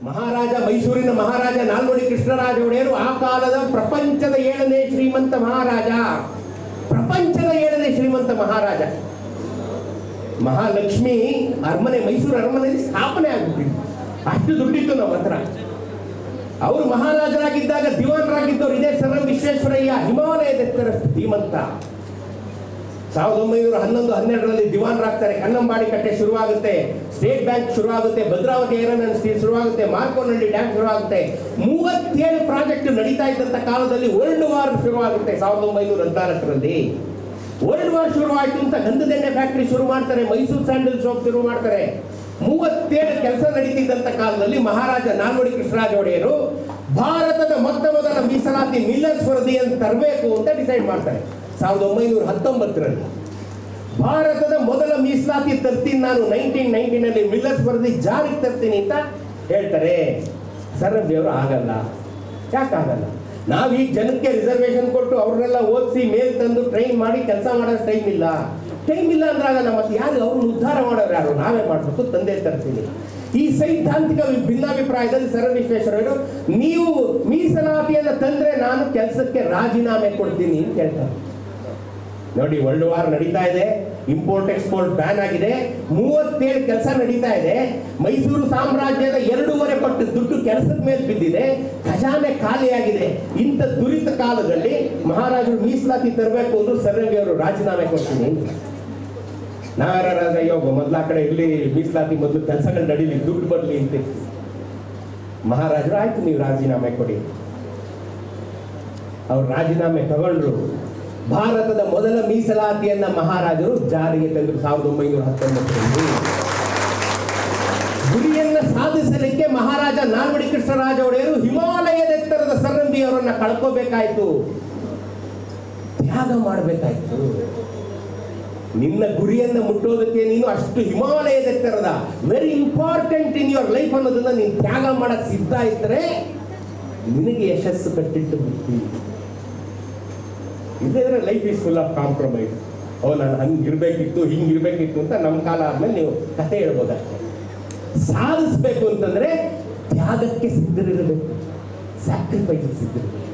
ಮಹಾರಾಜ ಮೈಸೂರಿನ ಮಹಾರಾಜ ನಾಲ್ವಡಿ ಕೃಷ್ಣರಾಜ ಒಡೆಯರು ಆ ಕಾಲದ ಪ್ರಪಂಚದ 7ನೇ ಶ್ರೀಮಂತ ಮಹಾರಾಜ. ಪ್ರಪಂಚದ 7ನೇ ಶ್ರೀಮಂತ ಮಹಾರಾಜ. ಮಹಾಲಕ್ಷ್ಮಿ ಅರಮನೆ, ಮೈಸೂರು ಅರಮನೆಯಲ್ಲಿ ಸ್ಥಾಪನೆ ಆಗ್ಬಿಟ್ಟಿತ್ತು. ಅಷ್ಟು ದುಡ್ಡಿತ್ತು ನಮ್ಮ ಹತ್ರ. ಅವರು ಮಹಾರಾಜರಾಗಿದ್ದಾಗ ದಿವಾನರಾಗಿದ್ದವರು ಇದೇ ಸರ್ ಎಂ ವಿಶ್ವೇಶ್ವರಯ್ಯ, ಹಿಮಾಲಯದೆತ್ತರ ಶ್ರೀಮಂತ. 1911-12ರಲ್ಲಿ ದಿವಾನರಾಗ್ತಾರೆ. ಕನ್ನಂಬಾಡಿ ಕಟ್ಟೆ ಶುರುವಾಗುತ್ತೆ, ಸ್ಟೇಟ್ ಬ್ಯಾಂಕ್ ಶುರುವಾಗುತ್ತೆ, ಭದ್ರಾವತಿ ಐರನ್ ಅಂಡ್ ಸ್ಟೀಲ್ ಶುರುವಾಗುತ್ತೆ, ಮಾರ್ಕೋನಹಳ್ಳಿ ಡ್ಯಾಮ್ ಶುರುವಾಗುತ್ತೆ. 37 ಪ್ರಾಜೆಕ್ಟ್ ನಡೀತಾ ಇದ್ದಂಥ ಕಾಲದಲ್ಲಿ ವರ್ಲ್ಡ್ ವಾರ್ ಶುರುವಾಗುತ್ತೆ. 1914ರಲ್ಲಿ ವರ್ಲ್ಡ್ ವಾರ್ ಶುರುವಾಯಿತು ಅಂತ ಗಂಧದೆಣ್ಣೆ ಫ್ಯಾಕ್ಟರಿ ಶುರು ಮಾಡ್ತಾರೆ, ಮೈಸೂರು ಸ್ಯಾಂಡಲ್ ಸೋಪ್ ಶುರು ಮಾಡ್ತಾರೆ. 37 ಕೆಲಸ ನಡೀತಿದ್ದಂಥ ಕಾಲದಲ್ಲಿ ಮಹಾರಾಜ ನಾಲ್ವಡಿ ಕೃಷ್ಣರಾಜ ಒಡೆಯರು ಭಾರತದ ಮೊದಲ ಮೀಸಲಾತಿ ಮಿಲ್ಲರ್ಸ್ ವರದಿಯನ್ನು ತರಬೇಕು ಅಂತ ಡಿಸೈಡ್ ಮಾಡ್ತಾರೆ. 1919ರಲ್ಲಿ ಭಾರತದ ಮೊದಲ ಮೀಸಲಾತಿ ತರ್ತೀನಿ ನಾನು, 1919ನಲ್ಲಿ ಮಿಲ್ಲರ್ಸ್ ವರದಿ ಜಾರಿಗೆ ತರ್ತೀನಿ ಅಂತ ಹೇಳ್ತಾರೆ. ಸರ್ ಎಂ ಅವರು ಆಗಲ್ಲ. ಯಾಕಾಗಲ್ಲ? ನಾವೀಗ ಜನಕ್ಕೆ ರಿಸರ್ವೇಶನ್ ಕೊಟ್ಟು ಅವ್ರನ್ನೆಲ್ಲ ಓದಿಸಿ ಮೇಲ್ ತಂದು ಟ್ರೈನ್ ಮಾಡಿ ಕೆಲಸ ಮಾಡೋ ಟೈಮ್ ಇಲ್ಲ ಅಂದ್ರೆ ಆಗಲ್ಲ. ಮತ್ತೆ ಯಾರು ಅವ್ರನ್ನ ಉದ್ಧಾರ ಮಾಡೋರು ಯಾರು? ನಾವೇ ಮಾಡಬೇಕು, ತಂದೆ ತರ್ತೀನಿ. ಈ ಸೈದ್ಧಾಂತಿಕ ಭಿನ್ನಾಭಿಪ್ರಾಯದಲ್ಲಿ ಸರ್ ಎಂ ವಿಶ್ವೇಶ್ವರಯ್ಯರು ನೀವು ಮೀಸಲಾತಿಯನ್ನು ತಂದ್ರೆ ನಾನು ಕೆಲಸಕ್ಕೆ ರಾಜೀನಾಮೆ ಕೊಡ್ತೀನಿ ಅಂತ ಹೇಳ್ತಾರೆ. ನೋಡಿ, ವರ್ಲ್ಡ್ ವಾರ್ ನಡೀತಾ ಇದೆ, ಇಂಪೋರ್ಟ್ ಎಕ್ಸ್ಪೋರ್ಟ್ ಬ್ಯಾನ್ ಆಗಿದೆ, 37 ಕೆಲಸ ನಡೀತಾ ಇದೆ. ಮೈಸೂರು ಸಾಮ್ರಾಜ್ಯದ 2.5 ಪಟ್ಟು ದುಡ್ಡು ಕೆಲಸದ ಮೇಲೆ ಬಿದ್ದಿದೆ, ಖಜಾನೆ ಖಾಲಿಯಾಗಿದೆ. ಇಂಥ ದುರಿತ ಕಾಲದಲ್ಲಿ ಮಹಾರಾಜರು ಮೀಸಲಾತಿ ತರಬೇಕು ಅಂದ್ರು ಸರ್ ಎಂ ಅವರು ರಾಜೀನಾಮೆ ಕೊಡ್ತೀನಿ. ನಾರಾಜ ಯೋಗ ಮೊದಲ ಕಡೆ ಇಲ್ಲಿ ಮೀಸಲಾತಿ ಮೊದಲು ಕೆಲಸಗಳು ನಡೀಲಿ, ದುಡ್ಡು ಬರಲಿ ಅಂತ. ಮಹಾರಾಜರು ಆಯ್ತು ನೀವು ರಾಜೀನಾಮೆ ಕೊಡಿ. ಅವ್ರು ರಾಜೀನಾಮೆ ತಗೊಂಡ್ರು. ಭಾರತದ ಮೊದಲ ಮೀಸಲಾತಿಯನ್ನ ಮಹಾರಾಜರು ಜಾರಿಗೆ ತಂದರು 1919ರಲ್ಲಿ. ಗುರಿಯನ್ನ ಸಾಧಿಸಲಿಕ್ಕೆ ಮಹಾರಾಜ ನಾಲ್ವಡಿ ಕೃಷ್ಣರಾಜ ಒಡೆಯರು ಹಿಮಾಲಯದೆತ್ತರದ ಸರ್ ಎಂ ಅವರನ್ನ ಕಳ್ಕೋಬೇಕಾಯ್ತು, ತ್ಯಾಗ ಮಾಡಬೇಕಾಯ್ತು. ನಿನ್ನ ಗುರಿಯನ್ನ ಮುಟ್ಟೋದಕ್ಕೆ ನೀನು ಅಷ್ಟು ಹಿಮಾಲಯದೆತ್ತರದ very important in your life ಅನ್ನೋದನ್ನ ನೀನು ತ್ಯಾಗ ಮಾಡಕ್ ಸಿದ್ಧ ಇದ್ರೆ ನಿನಗೆ ಯಶಸ್ಸು ಕಟ್ಟಿಟ್ಟು ಬಿಡ್ತಿ. ಇದ್ರೆ life is full of compromise. ನಾನು ಹಂಗಿರ್ಬೇಕಿತ್ತು ಹಿಂಗಿರ್ಬೇಕಿತ್ತು ಅಂತ ನಮ್ಮ ಕಾಲ ಆದ್ಮೇಲೆ ನೀವು ಕಥೆ ಹೇಳ್ಬೋದಷ್ಟೇ. ಸಾಧಿಸ್ಬೇಕು ಅಂತಂದ್ರೆ ತ್ಯಾಗಕ್ಕೆ ಸಿದ್ಧರಿರಬೇಕು, ಸ್ಯಾಕ್ರಿಫೈಸ್ ಸಿದ್ಧರಿರಬೇಕು.